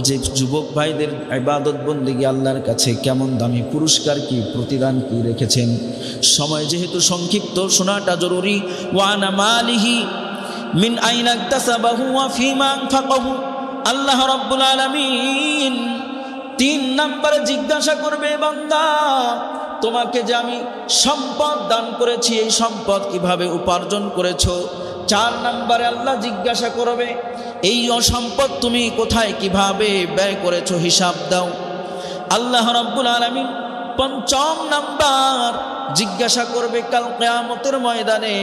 যে যুবক ভাইদের ইবাদত বন্দেগী আল্লাহর কাছে কেমন দামি পুরস্কার কি প্রতিদান কি রেখেছেন। সময় যেহেতু সংক্ষিপ্ত, শোনাটা জরুরি। ওয়ানা মালিহি মিন আইনা ইকতাসাবাহু ওয়া ফিমা আনফাকাহু। আল্লাহ রাব্বুল আলামিন 3 নম্বরে জিজ্ঞাসা করবে, বান্দা তোমাকে যে আমি সম্পদ দান করেছি এই সম্পদ কিভাবে উপার্জন করেছো। 4 নম্বরে আল্লাহ জিজ্ঞাসা করবে, এই অসম্পদ তুমি কোথায় কিভাবে ব্যয় করেছো হিসাব দাও। আল্লাহ রাব্বুল আলামিন 5ম নাম্বার জিজ্ঞাসা করবে কাল কিয়ামতের ময়দানে,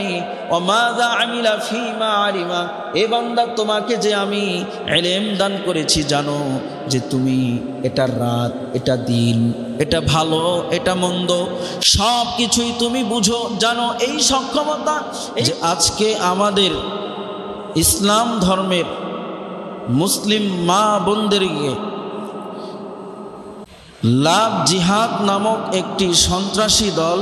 ওয়ামাযা আমিলা ফীমা আলিমা। এ বান্দা তোমাকে যে আমি ইলম দান করেছি, জানো যে তুমি এটা রাত, এটা দিন, এটা ভালো, এটা মন্দ সব কিছুই তুমি বুঝো, জানো। এই সক্ষমতা যে আজকে আমাদের ইসলাম ধর্মের মুসলিম মা বোনদেরকে লাভ জিহাদ নামক একটি সন্ত্রাসী দল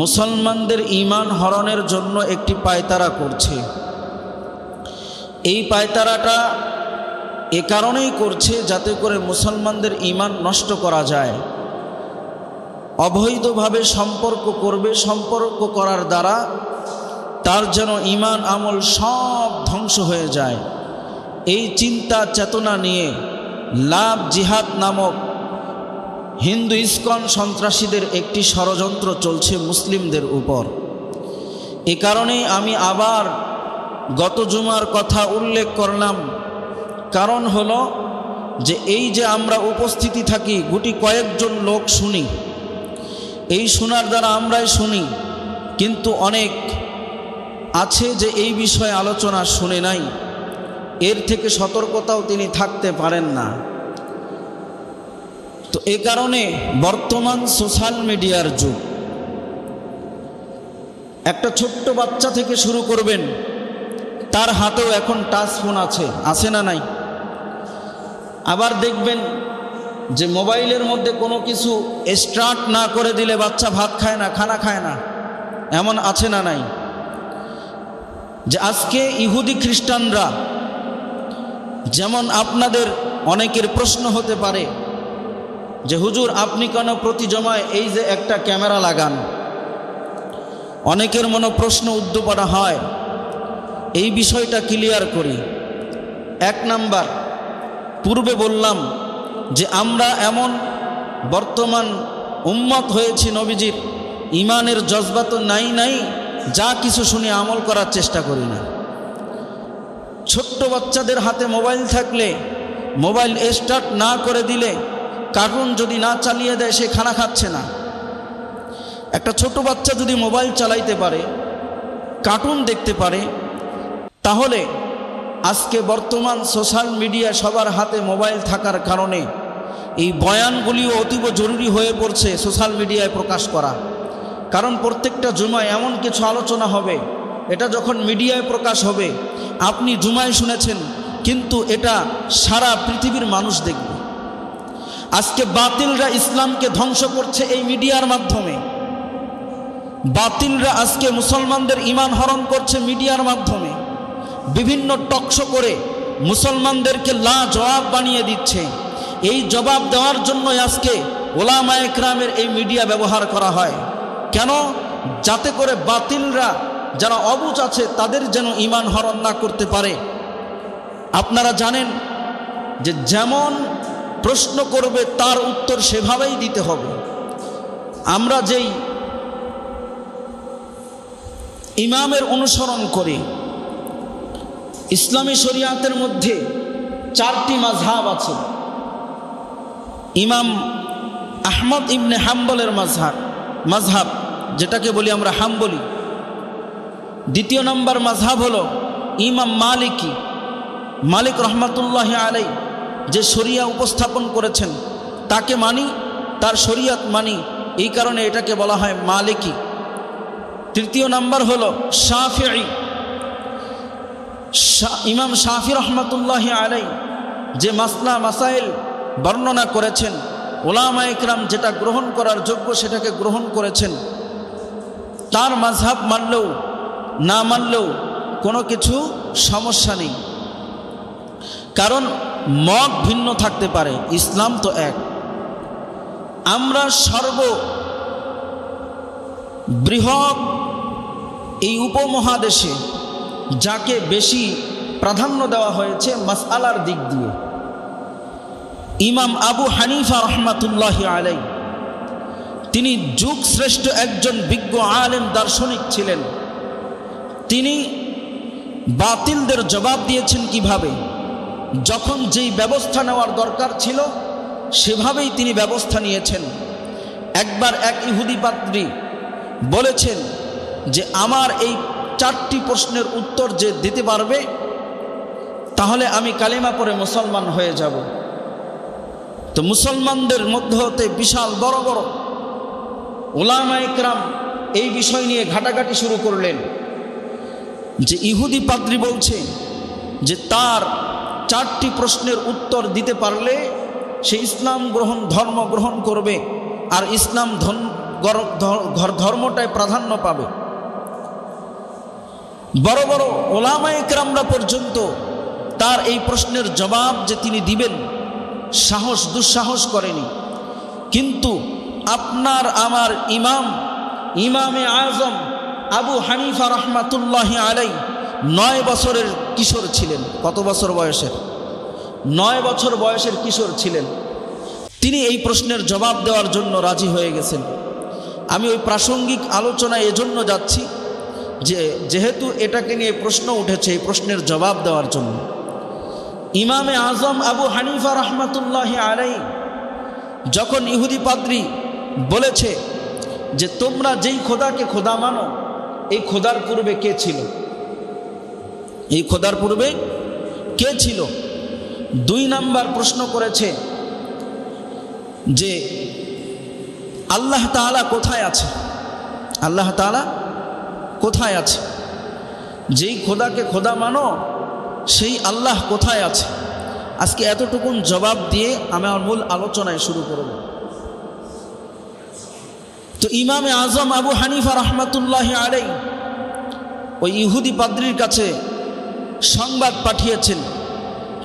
মুসলমানদের ঈমান হরণের জন্য একটি পায়তারা করছে। এই পায়তারাটা এ কারণেই করছে যাতে করে মুসলমানদের ঈমান নষ্ট করা যায়। অবৈধভাবে সম্পর্ক করবে, সম্পর্ক করার দ্বারা তার যেন ঈমান আমল সব ধ্বংস হয়ে যায়। এই চিন্তা চেতনা নিয়ে লাভ জিহাদ নামক হিন্দু ইস্কন সন্ত্রাসীদের একটি ষড়যন্ত্র চলছে মুসলিমদের উপর। এ কারণেই আমি আবার গত জুমার কথা উল্লেখ করলাম। কারণ হলো যে এই যে আমরা উপস্থিতি থাকি গুটি কয়েকজন লোক শুনি, এই শোনার দ্বারা আমরাই শুনি, কিন্তু অনেক আছে যে এই বিষয়ে আলোচনা শুনে নাই, এর থেকে সতর্কতাও তিনি থাকতে পারেন না। তো এ কারণে বর্তমান সোশ্যাল মিডিয়ার যুগ। একটা ছোট্ট বাচ্চা থেকে শুরু করবেন, তার হাতেও এখন টাচ ফোন আছে না নাই? আবার দেখবেন যে মোবাইলের মধ্যে কোনো কিছু স্টার্ট না করে দিলে বাচ্চা ভাত খায় না, খানা খায় না, এমন আছে না নাই? যে আজকে ইহুদি খ্রিস্টানরা, যেমন আপনাদের অনেকের প্রশ্ন হতে পারে যে হুজুর আপনি কেন প্রতি জমায় এই যে একটা ক্যামেরা লাগান? অনেকের মনে প্রশ্ন উদ্দীপনা হয়, এই বিষয়টা ক্লিয়ার করি। 1 নাম্বার, পূর্বে বললাম যে আমরা এমন বর্তমান উম্মত হয়েছি নবীজির, ঈমানের জজবা তো নাই, যা কিছু শুনে আমল করার চেষ্টা করি না। ছোট্ট বাচ্চাদের হাতে মোবাইল থাকলে, মোবাইল স্টার্ট না করে দিলে, কার্টুন যদি না চালিয়ে দেয় সে খানা খাচ্ছে না। একটা ছোট বাচ্চা যদি মোবাইল চালাইতে পারে, কার্টুন দেখতে পারে, তাহলে আজকে বর্তমান সোশ্যাল মিডিয়া সবার হাতে মোবাইল থাকার কারণে এই বয়ানগুলিও অতীব জরুরি হয়ে পড়ছে সোশ্যাল মিডিয়ায় প্রকাশ করা। কারণ প্রত্যেকটা জুমায় এমন কিছু আলোচনা হবে, এটা যখন মিডিয়ায় প্রকাশ হবে, আপনি জুমায় শুনেছেন কিন্তু এটা সারা পৃথিবীর মানুষ দেখবে। আজকে বাতিলরা ইসলামকে ধ্বংস করছে এই মিডিয়ার মাধ্যমে। বাতিলরা আজকে মুসলমানদের ঈমান হরণ করছে মিডিয়ার মাধ্যমে। বিভিন্ন টকশো করে মুসলমানদেরকে লাজবাব বানিয়ে দিচ্ছে। এই জবাব দেওয়ার জন্য আজকে ওলামায়ে কেরামের এই মিডিয়া ব্যবহার করা হয়। কেন? যাতে করে বাতিলরা যারা অবুঝ আছে তাদের যেন ঈমান হরণ না করতে পারে। আপনারা জানেন যে যেমন প্রশ্ন করবে তার উত্তর সেভাবেই দিতে হবে। আমরা যেই ইমামের অনুসরণ করি, ইসলামী শরিয়াতের মধ্যে 4টি মাযহাব আছে। ইমাম আহমদ ইবনে হাম্বলের মাযহাব যেটাকে বলি আমরা হাম্বলি। 2 নম্বর মাযহাব হলো ইমাম মালিক রহমাতুল্লাহি আলাইহি, যে শরিয়া উপস্থাপন করেছেন তাকে মানি, তার শরিয়াত মানি, এই কারণে এটাকে বলা হয় মালিকি। 3 নম্বর হলো শাফিঈ, ইমাম শাফি রহমাতুল্লাহি আলাইহি যে মাসলা মাসাইল বর্ণনা করেছেন, ওলামায়ে কেরাম যেটা গ্রহণ করার যোগ্য সেটাকে গ্রহণ করেছেন। তার মাযহাব মানলেও না মানলেও কোনো কিছু সমস্যা নেই। কারণ মত ভিন্ন থাকতে পারে, ইসলাম তো এক। আমরা বৃহৎ এই উপমহাদেশে যাকে বেশি প্রাধান্য দেওয়া হয়েছে মাসআলার দিক দিয়ে, ইমাম আবু হানিফা রহমাতুল্লাহি আলাইহি, তিনি যুগ শ্রেষ্ঠ একজন বিজ্ঞ আলেম দার্শনিক ছিলেন। তিনি বাতিলদের জবাব দিয়েছেন কিভাবে? যখন যেই ব্যবস্থা নেওয়ার দরকার ছিল সেভাবেই তিনি ব্যবস্থা নিয়েছেন। একবার এক ইহুদি পাদ্রী বলেছেন যে আমার এই 4টি প্রশ্নের উত্তর যে দিতে পারবে তাহলে আমি কালেমা পড়ে মুসলমান হয়ে যাব। তো মুসলমানদের মধ্য হতে বিশাল বড় বড় উলামায়ে কেরাম এই বিষয় নিয়ে ঘাটাঘাটি শুরু করলেন যে ইহুদি পাদ্রী বলছে যে তার 4টি প্রশ্নের উত্তর দিতে পারলে সে ইসলাম ধর্ম গ্রহণ করবে, আর ইসলাম ধর্মটায় প্রাধান্য পাবে। বড় বড় উলামায়ে কেরামরা পর্যন্ত তার এই প্রশ্নের জবাব যে তিনি দিবেন দুঃসাহস করেনি। কিন্তু আপনার আমার ইমামে আজম আবু হানিফা রহমাতুল্লাহি আলাইহি 9 বছরের কিশোর ছিলেন। কত বছর বয়সের? 9 বছর বয়সের কিশোর ছিলেন। তিনি এই প্রশ্নের জবাব দেওয়ার জন্য রাজি হয়ে গেছেন। আমি ওই প্রাসঙ্গিক আলোচনায় এজন্য যাচ্ছি যে যেহেতু এটাকে নিয়ে প্রশ্ন উঠেছে, এই প্রশ্নের জবাব দেওয়ার জন্য ইমামে আজম আবু হানিফা রহমাতুল্লাহি আলাইহি যখন ইহুদি পাদ্রী বলেছে যে তোমরা যেই খোদাকে খোদা মানো, এই খোদার পূর্বে কে ছিল? এই খোদার পূর্বে কে ছিল? 2 নাম্বার প্রশ্ন করেছে যে আল্লাহ তাআলা কোথায় আছে? আল্লাহ তাআলা কোথায় আছে? যেই খোদাকে খোদা মানো সেই আল্লাহ কোথায় আছে? আজকে এতটুকুন জবাব দিয়ে আমি আমার মূল আলোচনায় শুরু করব। তো ইমামে আজম আবু হানিফা রহমাতুল্লাহি আলাইহি ওই ইহুদি পাদ্রীর কাছে সংবাদ পাঠিয়েছেন।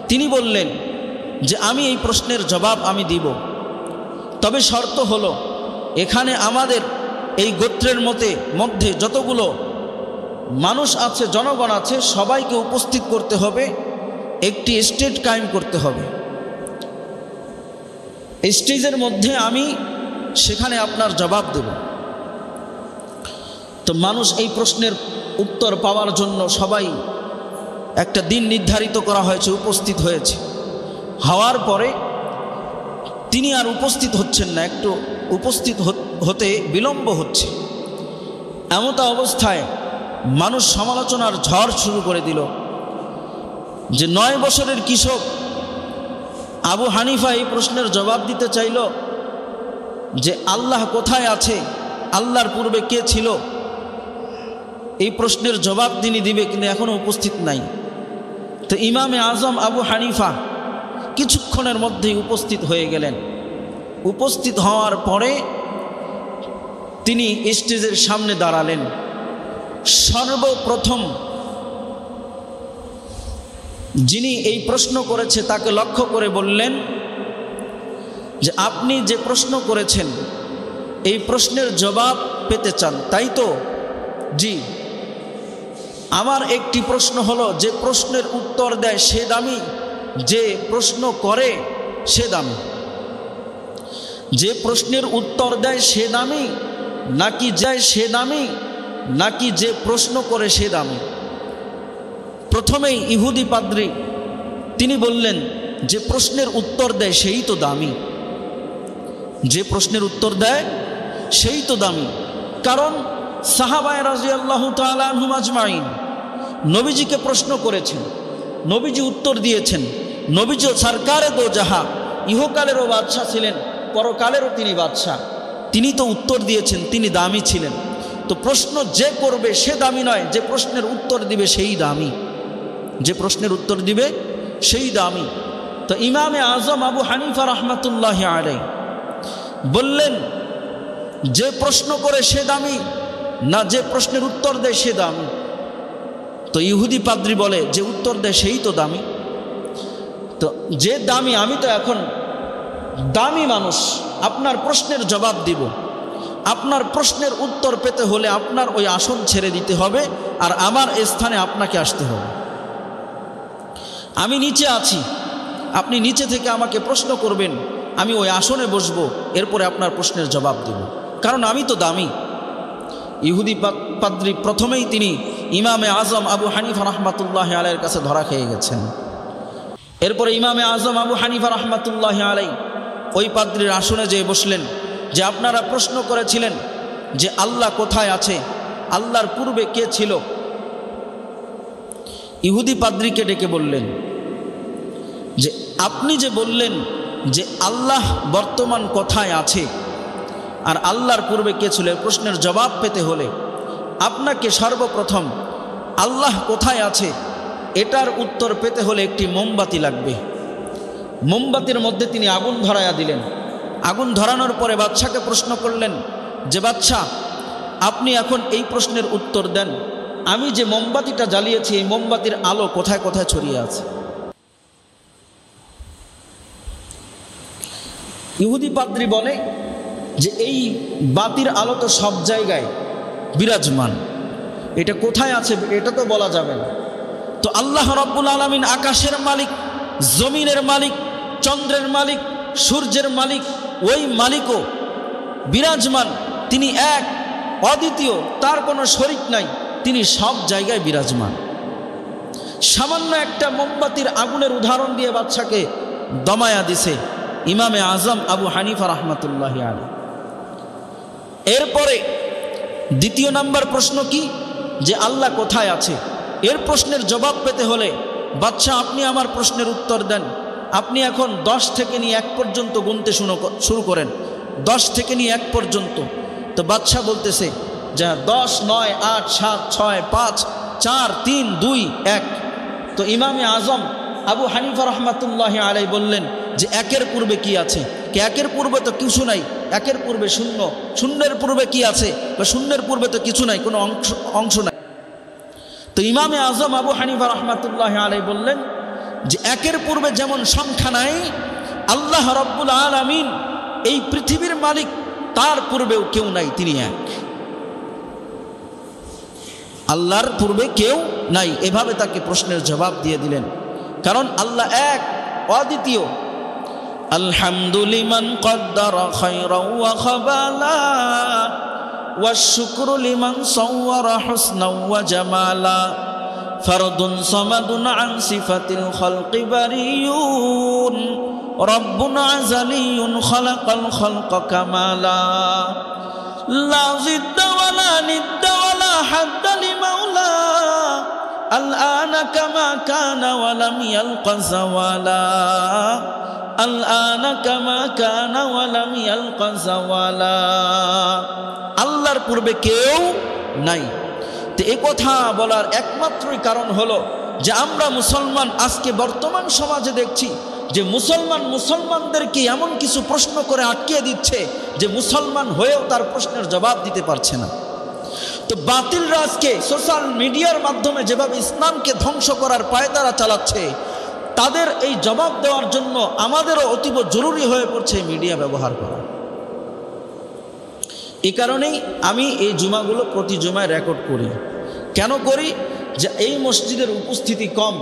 তিনি বললেন যে আমি এই প্রশ্নের জবাব আমি দিব, তবে শর্ত হলো এখানে আমাদের এই গোত্রের মধ্যে যতগুলো মানুষ আছে, জনগণ আছে, সবাইকে উপস্থিত করতে হবে, একটি স্টেজ কায়েম করতে হবে। স্টেজের মধ্যে আমি সেখানে আপনার জবাব দেব। তো মানুষ এই প্রশ্নের উত্তর পাওয়ার জন্য সবাই একটা দিন নির্ধারিত করা হয়েছে, উপস্থিত হয়েছে। হওয়ার পরে তিনি আর উপস্থিত হচ্ছেন না, একটু উপস্থিত হতে বিলম্ব হচ্ছে। এমতা অবস্থায় মানুষ সমালোচনার ঝড় শুরু করে দিল যে 9 বছরের কিশোর আবু হানিফা এই প্রশ্নের জবাব দিতে চাইল যে আল্লাহ কোথায় আছে, আল্লাহর পূর্বে কে ছিল, এই প্রশ্নের জবাব তিনি দিবে, কিন্তু এখনো উপস্থিত নাই। তো ইমামে আজম আবু হানিফা কিছুক্ষণের মধ্যেই উপস্থিত হয়ে গেলেন। উপস্থিত হওয়ার পরে তিনি স্টেজের সামনে দাঁড়ালেন। সর্বপ্রথম যিনি এই প্রশ্ন করেছে তাকে লক্ষ্য করে বললেন যে আপনি যে প্রশ্ন করেছেন এই প্রশ্নের জবাব পেতে চান, তাই তো? জি। আমার একটি প্রশ্ন হলো, যে প্রশ্নের উত্তর দেয় সে দামি, যে প্রশ্ন করে সে দামি? যে প্রশ্নের উত্তর দেয় সে দামি নাকি যে প্রশ্ন করে সে দামি? প্রথমেই ইহুদি পাদ্রী তিনি বললেন যে প্রশ্নের উত্তর দেয় সেই তো দামি। যে প্রশ্নের উত্তর দেয় সেই তো দামি। কারণ সাহাবায়ে রাদিয়াল্লাহু তাআলা আনহুম আজমাইন নবীজিকে প্রশ্ন করেছেন, নবীজি উত্তর দিয়েছেন। নবীজি সরকারে দো জাহা, ইহকালেরও বাদশাহ ছিলেন, পরকালেরও তিনি বাদশাহ, তিনি তো উত্তর দিয়েছেন, তিনি দামি ছিলেন। তো প্রশ্ন যে করবে সে দামি নয়, যে প্রশ্নের উত্তর দিবে সেই দামি। যে প্রশ্নের উত্তর দিবে সেই দামি। তো ইমামে আজম আবু হানিফা রহমাতুল্লাহি আলাইহি বললেন যে প্রশ্ন করে সে দামি না যে প্রশ্নের উত্তর দেয় সে দামি? তো ইহুদি পাদ্রী বলে যে উত্তর দেয় সেই তো দামি। তো যে দামি, আমি তো এখন দামি মানুষ, আপনার প্রশ্নের জবাব দিব। আপনার প্রশ্নের উত্তর পেতে হলে আপনার ওই আসন ছেড়ে দিতে হবে, আর আমার স্থানে আপনাকে আসতে হবে। আমি নিচে আছি, আপনি নিচে থেকে আমাকে প্রশ্ন করবেন, আমি ওই আসনে বসবো, এরপরে আপনার প্রশ্নের জবাব দেব, কারণ আমি তো দামি। ইহুদি পাদ্রী প্রথমেই তিনি ইমামে আজম আবু হানিফা রহমাতুল্লাহ আলাইয়ের কাছে ধরা খেয়ে গেছেন। এরপরে ইমামে আজম আবু হানিফা রহমাতুল্লাহ আলাই ওই পাদ্রীর আসনে যেয়ে বসলেন, যে আপনারা প্রশ্ন করেছিলেন যে আল্লাহ কোথায় আছে, আল্লাহর পূর্বে কে ছিল? ইহুদি পাদ্রীকে ডেকে বললেন যে আপনি যে বললেন যে আল্লাহ বর্তমান কোথায় আছে আর আল্লাহর পূর্বে কে ছিল, প্রশ্নের জবাব পেতে হলে আপনাকে সর্বপ্রথম আল্লাহ কোথায় আছে এটার উত্তর পেতে হলে একটি মোমবাতি লাগবে। মোমবাতির মধ্যে তিনি আগুন ধরাইয়া দিলেন। আগুন ধরানোর পরে বাদশাকে প্রশ্ন করলেন যে বাদশা, আপনি এখন এই প্রশ্নের উত্তর দেন, আমি যে মোমবাতিটা জ্বালিয়েছি এই মোমবাতির আলো কোথায় কোথায় ছড়িয়ে আছে? ইহুদি পাদ্রী বলে যে এই বাতির আলো তো সব জায়গায় বিরাজমান, এটা কোথায় আছে এটা তো বলা যাবে না। তো আল্লাহ রাব্বুল আলামিন আকাশের মালিক, জমিনের মালিক, চন্দ্রের মালিক, সূর্যের মালিক, ওই মালিকও বিরাজমান, তিনি এক, অদ্বিতীয়, তার কোনো শরীক নাই, তিনি সব জায়গায় বিরাজমান। সামান্য একটা মোমবাতির আগুনের উদাহরণ দিয়ে বাদশাকে দমায়া দিছে ইমামে আজম আবু হানিফা রহমাতুল্লাহ আলাইহি। এরপরে দ্বিতীয় নাম্বার প্রশ্ন কি, যে আল্লাহ কোথায় আছে, এর প্রশ্নের জবাব পেতে হলে বাদশা আপনি আমার প্রশ্নের উত্তর দেন, আপনি এখন 10 থেকে নিয়ে 1 পর্যন্ত গুনতে শুরু করেন, 10 থেকে নিয়ে 1 পর্যন্ত। তো বাদশা বলতেছে যে 10, 9, 8, 7, 6, 5, 4, 3, 2, 1। তো ইমামে আজম আবু হানিফা রহমাতুল্লাহ আলাইহি বললেন যে 1-এর পূর্বে কি আছে? কে 1-এর পূর্বে তো কিছু নাই, 1-এর পূর্বে শূন্য, শূন্যের পূর্বে কি আছে? বা শূন্যের পূর্বে তো কিছু নাই, কোনো অংশ নাই। তো ইমামে আজম আবু হানিফা রহমাতুল্লাহ আলাইহি বললেন যে 1-এর পূর্বে যেমন সংখ্যা নাই, আল্লাহ রাব্বুল আলামিন এই পৃথিবীর মালিক, তার পূর্বেও কেউ নাই, তিনি এক। আল্লাহর পূর্বে কেউ নাই, এভাবে তাকে প্রশ্নের জবাব দিয়ে দিলেন, কারণ আল্লাহ এক, অদ্বিতীয়। আলহামদুলিমান কদ্দারা খায়রাও ওয়া খাবালা ওয়া শুকরু লিমান সাওয়ারা হুসনাও ওয়া জামালা ফারদুন সামাদুন আন সিফাতিল খালকি বারিয়ুন রাব্বুন আযালিয়ুন খালাকাল খালকা কামালা লা জিদ্দা ওয়ালা নিদ্দা ওয়ালা হাদ্দা লিমাওলা আল-আনা কামা কানা ওয়া লাম ইয়ালকা যাওয়ালা আল-আনা কামা কানা ওয়া লাম ইয়ালকা যাওয়ালা। আল্লাহর পূর্বে কেউ নাই। তো এই কথা বলার একমাত্রই কারণ হলো যে আমরা মুসলমান আজকে বর্তমান সমাজে দেখছি যে মুসলমানদেরকে এমন কিছু প্রশ্ন করে আটকিয়ে দিচ্ছে যে মুসলমান হয়েও তার প্রশ্নের জবাব দিতে পারছে না। তো বাতিল রাজকে সোশ্যাল মিডিয়ার মাধ্যমে যেভাবে ইসলামকে ধ্বংস করার পায়তারা চালাচ্ছে, তাদের এই জবাব দেওয়ার জন্য আমাদেরও অতীব জরুরি হয়ে পড়ছে মিডিয়া ব্যবহার করা। এই কারণেই আমি এই জুমাগুলো প্রতি জুমায় রেকর্ড করি। কেন করি? যে এই মসজিদের উপস্থিতি কম,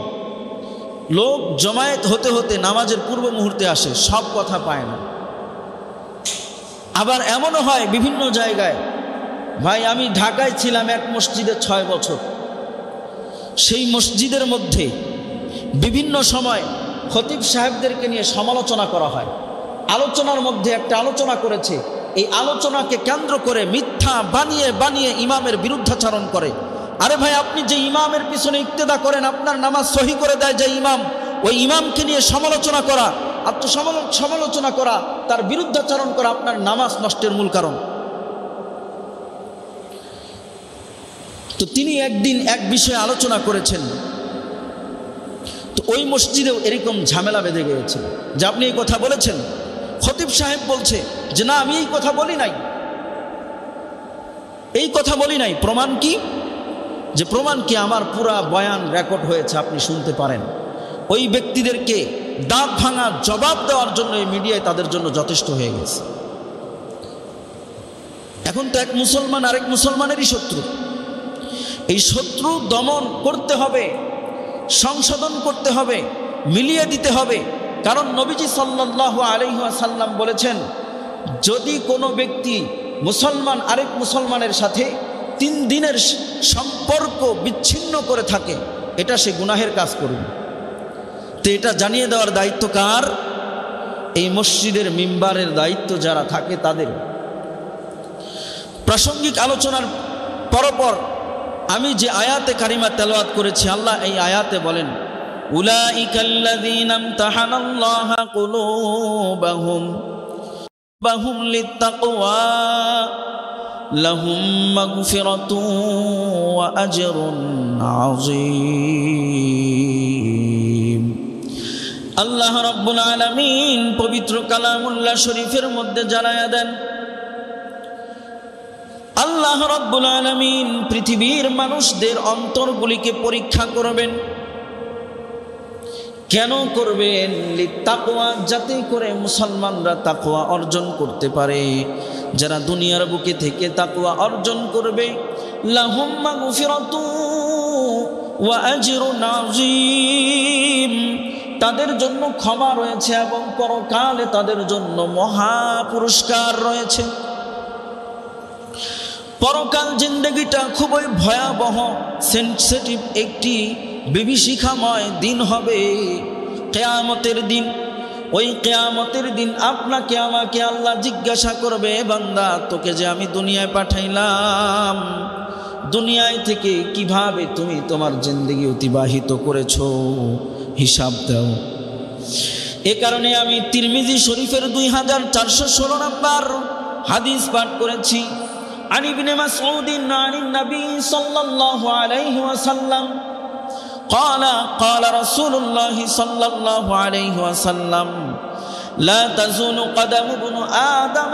লোক জমায়েত হতে হতে নামাজের পূর্ব মুহূর্তে আসে, সব কথা পায় না। আবার এমনও হয় বিভিন্ন জায়গায়, ভাই আমি ঢাকায় ছিলাম এক মসজিদে 6 বছর, সেই মসজিদের মধ্যে বিভিন্ন সময় খতিব সাহেবদেরকে নিয়ে সমালোচনা করা হয়। আলোচনার মধ্যে একটা আলোচনা করেছে, এই আলোচনাকে কেন্দ্র করে মিথ্যা বানিয়ে বানিয়ে ইমামের বিরুদ্ধাচরণ করে। আরে ভাই, আপনি যে ইমামের পিছনে ইক্তেদা করেন, আপনার নামাজ সহি করে দেয় যে ইমাম, ওই ইমামকে নিয়ে সমালোচনা করা, সমালোচনা করা, তার বিরুদ্ধাচরণ করা আপনার নামাজ নষ্টের মূল কারণ। তো তিনি একদিন এক বিষয়ে আলোচনা করেছেন, তো ওই মসজিদেও এরকম ঝামেলা বেঁধে গিয়েছে যে আপনি এই কথা বলেছেন। খতিব সাহেব বলছে যে না, আমি এই কথা বলি নাই, এই কথা বলি নাই। প্রমাণ কি? যে প্রমাণ কি? আমার পুরা বয়ান রেকর্ড হয়েছে, আপনি শুনতে পারেন। ওই ব্যক্তিদেরকে দাঁত ভাঙা জবাব দেওয়ার জন্য এই মিডিয়ায় তাদের জন্য যথেষ্ট হয়ে গেছে। এখন তো এক মুসলমান আরেক মুসলমানেরই শত্রু। এই শত্রু দমন করতে হবে, সংশোধন করতে হবে, মিলিয়ে দিতে হবে। কারণ নবীজি সাল্লাল্লাহু আলাইহি ওয়াসাল্লাম বলেছেন, যদি কোনো ব্যক্তি মুসলমান আরেক মুসলমানের সাথে 3 দিনের সম্পর্ক বিচ্ছিন্ন করে থাকে, এটা সে গুনাহের কাজ করবে। তো এটা জানিয়ে দেওয়ার দায়িত্ব কার? এই মসজিদের মিম্বারের দায়িত্ব যারা থাকে তাদের। প্রাসঙ্গিক আলোচনার পরপর আমি যে আয়াতে কারিমা তেলাওয়াত করেছি, আল্লাহ এই আয়াতে বলেন, উলাইকাল্লাযীনা ইমতাহানাল্লাহু কুলুবাহুম লিত্তাকওয়া লাহুম মাগফিরাতুন ওয়া আজরুন আযীম। আল্লাহ রাব্বুল আলামিন পবিত্র কালামুল্লাহ শরীফের মধ্যে জানায়া দেন, আল্লাহ রাব্বুল আলামিন পৃথিবীর মানুষদের অন্তরগুলিকে পরীক্ষা করবেন। কেন করবেন? লিত্তাকওয়া, যাতে করে মুসলমানরা তাকওয়া অর্জন করতে পারে। যারা দুনিয়ার বুকে থেকে তাকওয়া অর্জন করবে, লাহুম মাগফিরাতুন ওয়া আজরুন আযীম, তাদের জন্য ক্ষমা রয়েছে এবং পরকালে তাদের জন্য মহা পুরস্কার রয়েছে। পরকাল জিন্দেগিটা খুবই ভয়াবহ, সেনসিটিভ একটি বিভীষিকাময় দিন হবে, কিয়ামতের দিন। ওই কিয়ামতের দিন আপনাকে আমাকে আল্লাহ জিজ্ঞাসা করবে, বান্দা তোকে যে আমি দুনিয়ায় পাঠাইলাম, দুনিয়ায় থেকে কিভাবে তুমি তোমার জিন্দেগি অতিবাহিত করেছো, হিসাব দাও। এ কারণে আমি তিরমিজি শরীফের 2416 নম্বর হাদিস পাঠ করেছি। عن ابن مسعود عن النبي صلى الله عليه وسلم قال قال رسول الله صلى الله عليه وسلم لا تزول قدم ابن آدم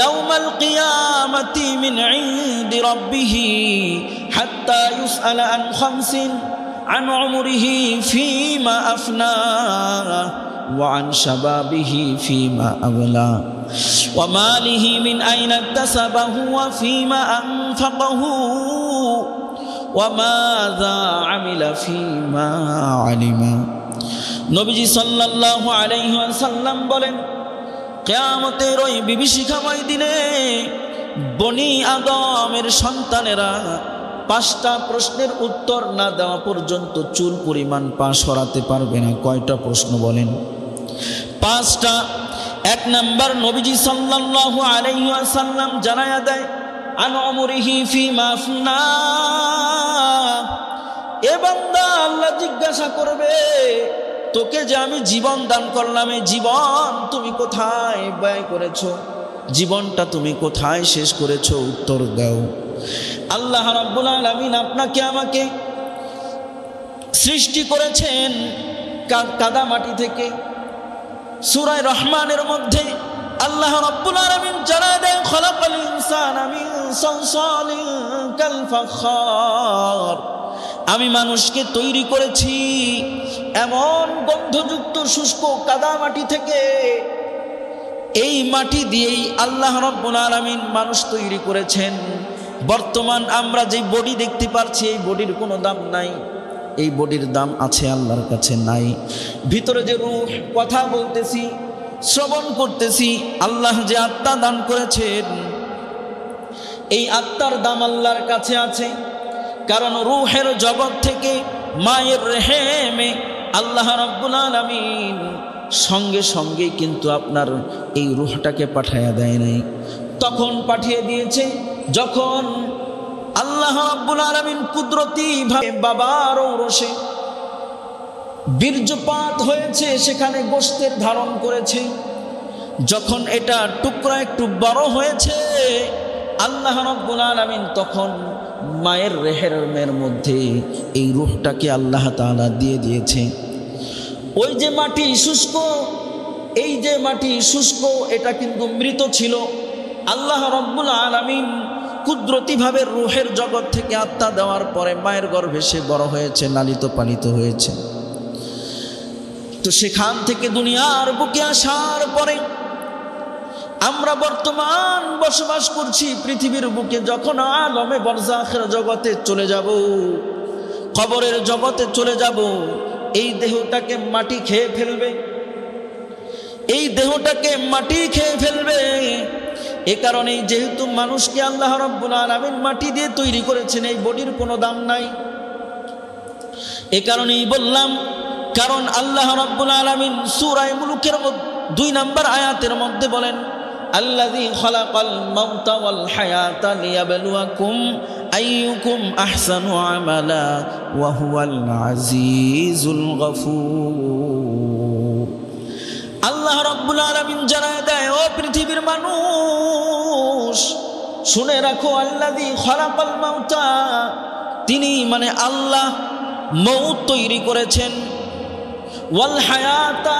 يوم القيامة من عند ربه حتى يسأل عن 5 عن عمره فيما أفناه وعن شبابه فيما أبلى وماله من أين اكتسبه وفيما أنفقه وماذا عمل فيما علم। নবীজি সাল্লাল্লাহু আলাইহি ওয়াসাল্লাম বলেন, কিয়ামতের ওই বিভীষিকাময় দিনে বনি আদমের সন্তানেরা 5টা প্রশ্নের উত্তর না দেওয়া পর্যন্ত চুল পরিমাণ পা সরাতে পারবে না। কয়টা প্রশ্ন বলেন? 5টা। 1 নাম্বার, নবীজি সাল্লাল্লাহু আলাইহি ওয়াসাল্লাম জানায়া দেয়, আন উমরিহি ফিমা আফনা, এ বান্দা আল্লাহ জিজ্ঞাসা করবে, তোকে যে আমি জীবন দান করলাম, এই জীবন তুমি কোথায় ব্যয় করেছো, জীবনটা তুমি কোথায় শেষ করেছো, উত্তর দাও। আল্লাহ রাব্বুল আলামিন আপনাকে আমাকে সৃষ্টি করেছেন কাদা মাটি থেকে। সূরা রহমানের মধ্যে আল্লাহ রাব্বুল আলামিন জানায় দেন, খলাকাল ইনসানা মিন সালসালিন কাল ফাখার, আমি মানুষকে তৈরি করেছি এমন গন্ধযুক্ত শুষ্ক কাদা মাটি থেকে। এই মাটি দিয়েই আল্লাহ রাব্বুল আলামিন মানুষ তৈরি করেছেন। বর্তমান আমরা যে বডি দেখতে পাচ্ছি, এই বডির কোনো দাম নাই, এই বডির দাম আছে আল্লাহর কাছে নাই। ভিতরে যে রূহ, কথা বলতেছি, শ্রবণ করতেছি, আল্লাহ যে আত্মা দান করেছেন, এই আত্মার দাম আল্লাহর কাছে আছে। কারণ রূহের জগৎ থেকে মায়ের রেহেমে আল্লাহ রাব্বুল আলামিন সঙ্গে সঙ্গে কিন্তু আপনার এই রূহটাকে পাঠায়া দেয় নাই, তখন পাঠিয়ে দিয়েছে যখন আল্লাহ রাব্বুল আলামিন কুদরতি ভাবে বাবার ঔরসে বীর্যপাত হয়েছে, সেখানে গোশতের ধারণ করেছে। যখন এটা টুকরা একটু বড় হয়েছে, আল্লাহ রাব্বুল আলামিন তখন মায়ের রেহেমের মধ্যে এই রূহটাকে আল্লাহ তাআলা দিয়ে দিয়েছে। ওই যে মাটি শুষ্ক, এই যে মাটি শুষ্ক, এটা কিন্তু মৃত ছিল। আল্লাহ রাব্বুল আলামিন কুদরতিভাবে রূহের জগৎ থেকে আত্মা দেওয়ার পরে মায়ের গর্ভে সে বড় হয়েছে, লালিত পালিত হয়েছে। তো সেখান থেকে দুনিয়ার বুকে আসার পরে আমরা বর্তমান বসবাস করছি পৃথিবীর বুকে। যখন আলমে বারজাখের জগতে চলে যাব, কবরের জগতে চলে যাব, এই দেহটাকে মাটি খেয়ে ফেলবে, এই দেহটাকে মাটি খেয়ে ফেলবে। এ কারণেই যেহেতু মানুষকে আল্লাহ রাব্বুল আলামিন মাটি দিয়ে তৈরি করেছেন, এই বডির কোনো দাম নাই। এ কারণেই বললাম, কারণ আল্লাহ রাব্বুল আলামিন সূরা মুলুকের 2 নম্বর আয়াতের মধ্যে বলেন, আল্লাযী খালাকাল মাউতা ওয়াল হায়াতা লিয়াবলুয়াকুম আইয়ুকুম আহসানু আমালা ওয়া হুয়াল আজিজুল গফুর। আল্লাহ রাব্বুল আলামিন জানায় দেয়, ও পৃথিবীর মানুষ শুনে রাখো, আল্লাযী খালাকাল মাউতা, তিনি মানে আল্লাহ মউত তৈরি করেছেন, ওয়াল হায়াতা,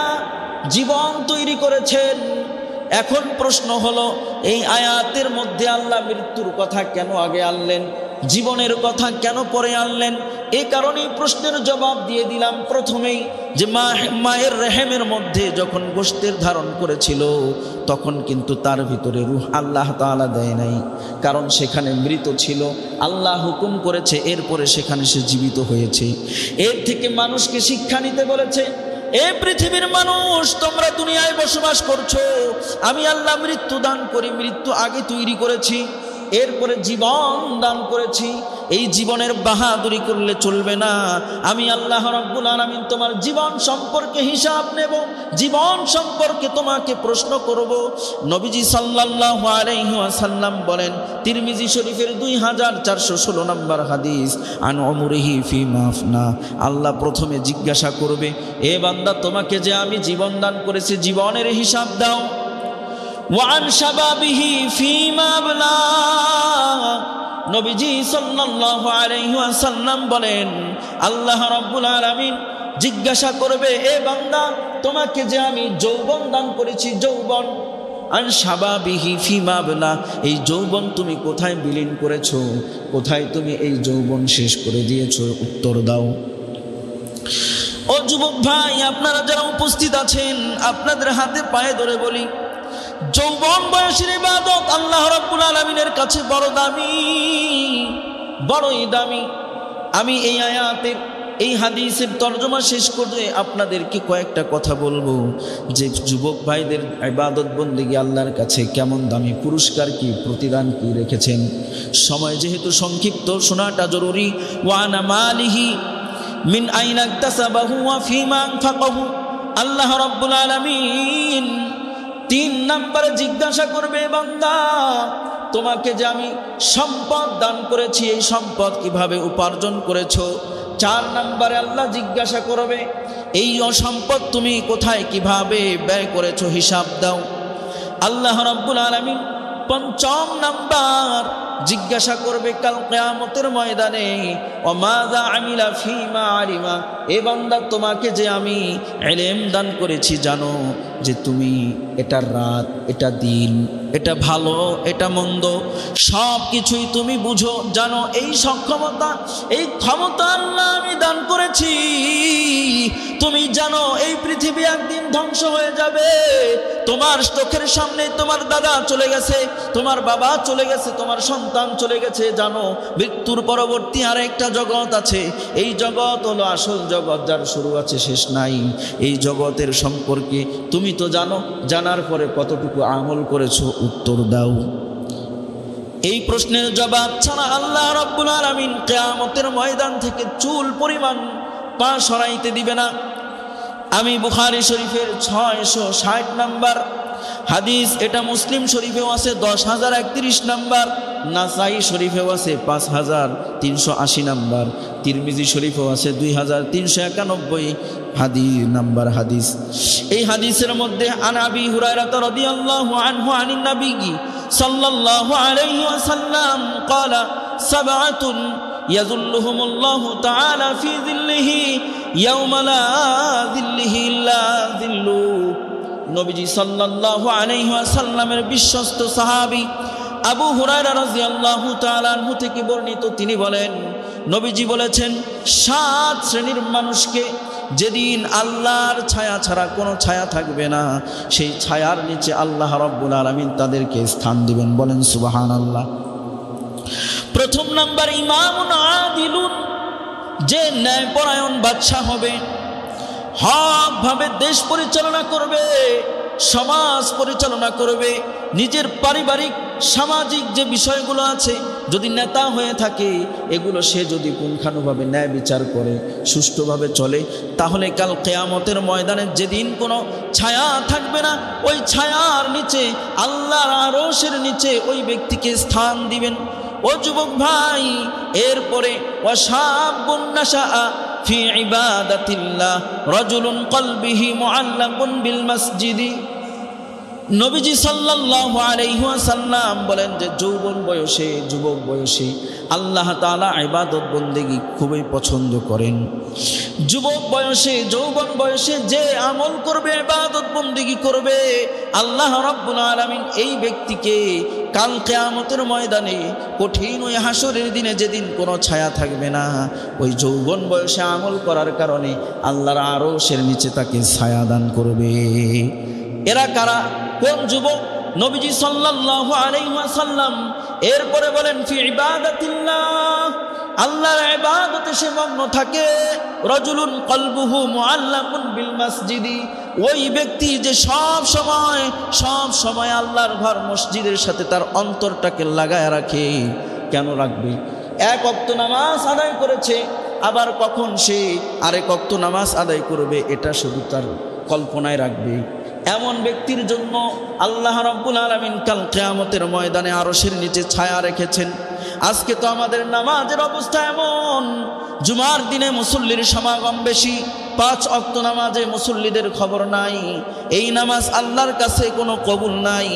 জীবন তৈরি করেছেন। এখন প্রশ্ন হলো, এই আয়াতের মধ্যে আল্লাহ মৃত্যুর কথা কেন আগে আনলেন, জীবনের কথা কেন পরে আনলেন? এই কারণেই প্রশ্নের জবাব দিয়ে দিলাম প্রথমেই, যে মায়ের রেহেমের মধ্যে যখন গোশতের ধারণ করেছিল তখন কিন্তু তার ভিতরে রূহ আল্লাহ তাআলা দেয় নাই, কারণ সেখানে মৃত ছিল। আল্লাহ হুকুম করেছে, এরপরে সেখানে সে জীবিত হয়েছে। এর থেকে মানুষকে শিক্ষা নিতে বলেছে, এ পৃথিবীর মানুষ, তোমরা দুনিয়ায় বসবাস করছো, আমি আল্লাহ মৃত্যু দান করি, মৃত্যু আগে তৈরি করেছি, এরপরে জীবন দান করেছি। এই জীবনের বাহাদুরি করলে চলবে না। আমি আল্লাহ রাব্বুল আলামিন তোমার জীবন সম্পর্কে হিসাব নেব, জীবন সম্পর্কে তোমাকে প্রশ্ন করব। নবীজি সাল্লাল্লাহু আলাইহি ওয়াসাল্লাম বলেন, তিরমিজি শরীফের 2416 নম্বর হাদিস, আন উমরিহি ফিমা আফনা, আল্লাহ প্রথমে জিজ্ঞাসা করবে, এ বান্দা তোমাকে যে আমি জীবন দান করেছি, জীবনের হিসাব দাও। ওয়ান শাবাবিহি ফিমা আবলা, নবীজি সাল্লাল্লাহু আলাইহি ওয়াসাল্লাম বলেন, আল্লাহ রাব্বুল আলামিন জিজ্ঞাসা করবে, এ বান্দা তোমাকে যে আমি যৌবন দান করেছি, যৌবন, আন শাবাবিহি ফিমা আবলা, এই যৌবন তুমি কোথায় বিলীন করেছো, কোথায় তুমি এই যৌবন শেষ করে দিয়েছো, উত্তর দাও। ও যুবক ভাই, আপনারা যারা উপস্থিত আছেন, আপনাদের হাতে পায়ে ধরে বলি, যৌবন বয়সের ইবাদত আল্লাহ রাব্বুল আলামিনের কাছে বড় দামি, বড়ই দামি। আমি এই আয়াতের, এই হাদিসের তরজমা শেষ করে আপনাদেরকে কয়েকটা কথা বলবো, যে যুবক ভাইদের ইবাদত বন্দেগী আল্লাহর কাছে কেমন দামি, পুরস্কার কি, প্রতিদান কি রেখেছেন। সময় যেহেতু সংক্ষিপ্ত, শোনাটা জরুরি। ওয়ানা মালিহি মিন আইনা ইকতাসাবাহু ওয়া ফিমা আনফাকাহু, আল্লাহ রাব্বুল আলামিন 3 নম্বরে জিজ্ঞাসা করবে, বান্দা তোমাকে যে আমি সম্পদ দান করেছি, এই সম্পদ কিভাবে উপার্জন করেছো। 4 নম্বরে আল্লাহ জিজ্ঞাসা করবে, এই অসম্পদ তুমি কোথায় কিভাবে ব্যয় করেছো, হিসাব দাও। আল্লাহ রাব্বুল আলামিন 5ম নাম্বার জিজ্ঞাসা করবে কাল কিয়ামতের ময়দানে, ওমাযা আমিলা ফিমা আলিমা, এ বান্দা তোমাকে যে আমি ইলম দান করেছি, জানো যে তুমি এটা রাত, এটা দিন, এটা ভালো, এটা মন্দ, সব কিছুই তুমি বুঝো, জানো। এই সক্ষমতা, এই ক্ষমতা আল্লাহ আমি দান করেছি। তুমি জানো এই পৃথিবী একদিন ধ্বংস হয়ে যাবে, তোমার চোখের সামনে তোমার দাদা চলে গেছে, তোমার বাবা চলে গেছে, তোমার সন্তান চলে গেছে। জানো মৃত্যুর পরবর্তী আরেকটা জগৎ আছে, এই জগৎ হলো আসল জগৎ, যার শুরু আছে শেষ নাই। এই জগতের সম্পর্কে তুমি তো জানো, জানার পরে কতটুকু আমল করেছো, উত্তর দাও। এই প্রশ্নের জবাব ছাড়া আল্লাহ রাব্বুল আলামিন কিয়ামতের ময়দান থেকে চুল পরিমাণ পা সরাইতে দিবে না। আমি বুখারী শরীফের 660 নম্বর হাদিস, এটা মুসলিম শরীফেও আছে 10,031 নম্বর, নাসাই শরীফেও আছে 5,380 নম্বর, তিরমিজি শরীফেও আছে 2,391 নম্বর হাদিস। এই হাদিসের মধ্যে আন আবি হুরায়রা রাদিয়াল্লাহু আনহু আনিন নবী সাল্লাল্লাহু আলাইহি ওয়াসাল্লাম ক্বালা সাবআতুন ইয়াযুল্লুহুমুল্লাহু তাআলা ফি যিল্লিহি ইয়াওমা লা যিল্লিহি ইল্লা যিল্লু। নবীজি সাল্লাল্লাহু আলাইহি ওয়াসাল্লামের বিশ্বস্ত সাহাবী আবু হুরায়রা রাদিয়াল্লাহু তাআলা আনহু থেকে বর্ণিত, তিনি বলেন, নবীজি বলেছেন, 7 শ্রেণীর মানুষকে যেদিন আল্লাহর ছায়া ছাড়া কোনো ছায়া থাকবে না, সেই ছায়ার নিচে আল্লাহ রাব্বুল আলামিন তাদেরকে স্থান দিবেন। বলেন সুবহানাল্লাহ। প্রথম নাম্বার ইমামুন আদিলুন, যে ন্যায়পরায়ণ বাদশা হবে, হকভাবে দেশ পরিচালনা করবে, সমাজ পরিচালনা করবে, নিজের পারিবারিক সামাজিক যে বিষয়গুলো আছে, যদি নেতা হয়ে থাকে এগুলো সে যদি পুঙ্খানুভাবে ন্যায় বিচার করে, সুষ্ঠুভাবে চলে, তাহলে কাল কিয়ামতের ময়দানে যেদিন কোনো ছায়া থাকবে না, ওই ছায়ার নিচে আল্লাহর আরশের নিচে ওই ব্যক্তিকে স্থান দিবেন। ও যুবক ভাই, এরপরে ওয়াশাবুন নাশাআ ফি ইবাদাতিল্লাহ রাজুলুন কলবিহি মুআল্লাকুন বিল মসজিদি। নবীজি সাল্লাল্লাহু আলাইহি ওয়াসাল্লাম বলেন যে যৌবন বয়সে, যুবক বয়সে আল্লাহ তাআলা ইবাদত বন্দেগী খুবই পছন্দ করেন। যুবক বয়সে, যৌবন বয়সে যে আমল করবে, ইবাদত বন্দেগী করবে, আল্লাহ রাব্বুল আলামিন এই ব্যক্তিকে কাল কিয়ামতের ময়দানে কঠিন ওই হাসরের দিনে যেদিন কোনো ছায়া থাকবে না, ওই যৌবন বয়সে আমল করার কারণে আল্লাহর আরশের নিচে তাকে ছায়া দান করবে। এরা কারা? কোন যুবক? নবীজি সাল্লাল্লাহু আলাইহি ওয়াসাল্লাম এরপরে বলেন ফি ইবাদাতিল্লাহ, আল্লাহর ইবাদতে সে মগ্ন থাকে। রাজুলুন কলবুহু মুআল্লাকুন বিল মসজিদি, ওই ব্যক্তি যে সব সময় আল্লাহর ঘর মসজিদের সাথে তার অন্তরটাকে লাগায় রাখে। কেন রাখবে? এক ওয়াক্ত নামাজ আদায় করেছে, আবার কখন সে আরেক ওয়াক্ত নামাজ আদায় করবে এটা শুধু তার কল্পনায় রাখবে। এমন ব্যক্তির জন্য আল্লাহ রাব্বুল আলামিন কাল কিয়ামতের ময়দানে আরশের নিচে ছায়া রেখেছেন। আজকে তো আমাদের নামাজের অবস্থা এমন, জুমার দিনে মুসল্লির সমাগম বেশি, 5 ওয়াক্ত নামাজে মুসল্লিদের খবর নাই। এই নামাজ আল্লাহর কাছে কোনো কবুল নাই।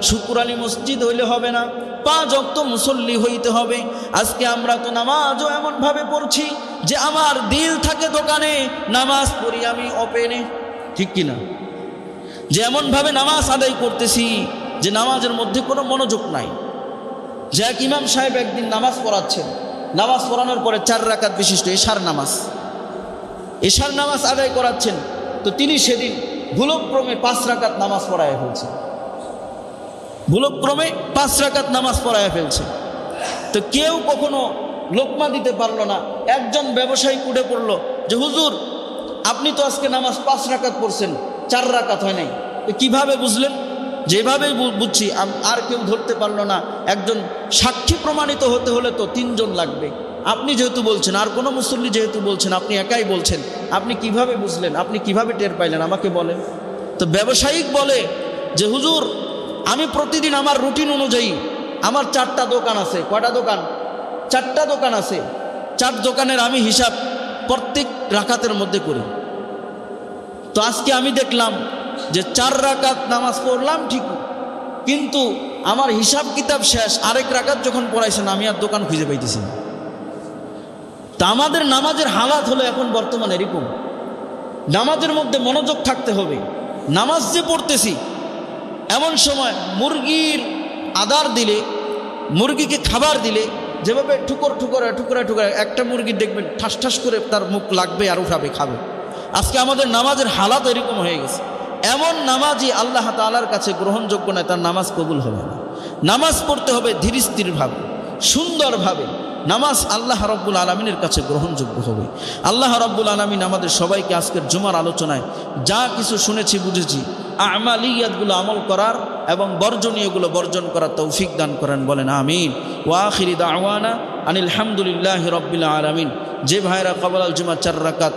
শুকরানি মসজিদ হইলে হবে না, 5 ওয়াক্ত মুসল্লি হইতে হবে। আজকে আমরা তো নামাজও এমনভাবে পড়ছি যে আমার দিল থাকে দোকানে, নামাজ পড়ি আমি ওপেনে, ঠিক কিনা? যে এমনভাবে নামাজ আদায় করতেছি যে নামাজের মধ্যে কোনো মনোযোগ নাই। যে এক ইমাম সাহেব একদিন নামাজ পড়াচ্ছেন, নামাজ পড়ানোর পরে 4 রাকাত বিশিষ্ট এশার নামাজ আদায় করাচ্ছেন, তো তিনি সেদিন ভুলক্রমে 5 রাকাত নামাজ পড়ায় ফেলছে। ভুলক্রমে 5 রাকাত নামাজ পড়ায় ফেলছে। তো কেউ কখনো লোকমা দিতে পারলো না। একজন ব্যবসায়ী উঠে পড়লো যে হুজুর, আপনি তো আজকে নামাজ 5 রাকাত পড়ছেন, 4 রাকাত হয় নাই, কিভাবে বুঝলেন? যেভাবেই বুঝছি। আর কেউ ধরতে পারলো না। একজন সাক্ষী প্রমাণিত হতে হলে তো 3 জন লাগবে। আপনি যেহেতু বলছেন, আর কোনো মুসল্লি যেহেতু বলছেন, আপনি একাই বলছেন, আপনি কিভাবে বুঝলেন? আপনি কিভাবে টের পাইলেন? আমাকে বলেন। তো ব্যবসায়িক বলে যে হুজুর, আমি প্রতিদিন আমার রুটিন অনুযায়ী, আমার 4টা দোকান আছে। কয়টা দোকান? 4টা দোকান আছে। 4 দোকানের আমি হিসাব প্রত্যেক রাকাতের মধ্যে করি। তো আজকে আমি দেখলাম যে 4 রাকাত নামাজ পড়লাম ঠিক, কিন্তু আমার হিসাব কিতাব শেষ। আরেক রাকাত যখন পড়াইছেন আমি আর দোকান খুঁজে পাইতেছি না। তা আমাদের নামাজের হালাত হলো এখন বর্তমানে এরকম। নামাজের মধ্যে মনোযোগ থাকতে হবে। নামাজ যে পড়তেছি, এমন সময় মুরগির আদার দিলে, মুরগিকে খাবার দিলে যেভাবে ঠুকরে একটা মুরগি দেখবেন ঠাস ঠাস করে তার মুখ লাগবে আর উঠাবে, খাবে। আজকে আমাদের নামাজের হালাত এরকম হয়ে গেছে। এমন নামাজই আল্লাহ তাআলার কাছে গ্রহণযোগ্য নয়, তার নামাজ কবুল হবে না। নামাজ পড়তে হবে ধীর স্থিরভাবে, সুন্দরভাবে। নামাজ আল্লাহ রাব্বুল আলামিনের কাছে গ্রহণযোগ্য হবে। আল্লাহ রাব্বুল আলামিন আমাদের সবাইকে আজকের জুমার আলোচনায় যা কিছু শুনেছি বুঝেছি, আমালিয়াতগুলো আমল করার এবং বর্জনীয়গুলো বর্জন করার তৌফিক দান করেন, বলেন আমিন। ওয়া আখিরি দাওয়ানা আনিল হামদুলিল্লাহি রাব্বিল আলামিন। যে ভাইরা ক্বাবলাল জুমা 4 রাকাত